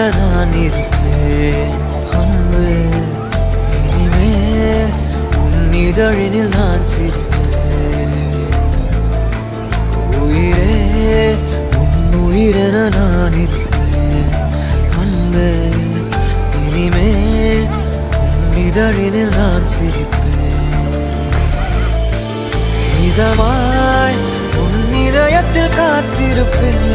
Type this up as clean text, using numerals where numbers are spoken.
நான் இருப்பேன் அன்பு. இனிமேல் உன் இதழினில் நான் சிரிப்பேன் உயிரே. உன் உயிரென நான் இருப்பேன் அன்பு. இனிமேல் உன் இதழினில் நான் சிரிப்பேன் இதமாய் உன் இதயத்தில் காத்திருப்பேன்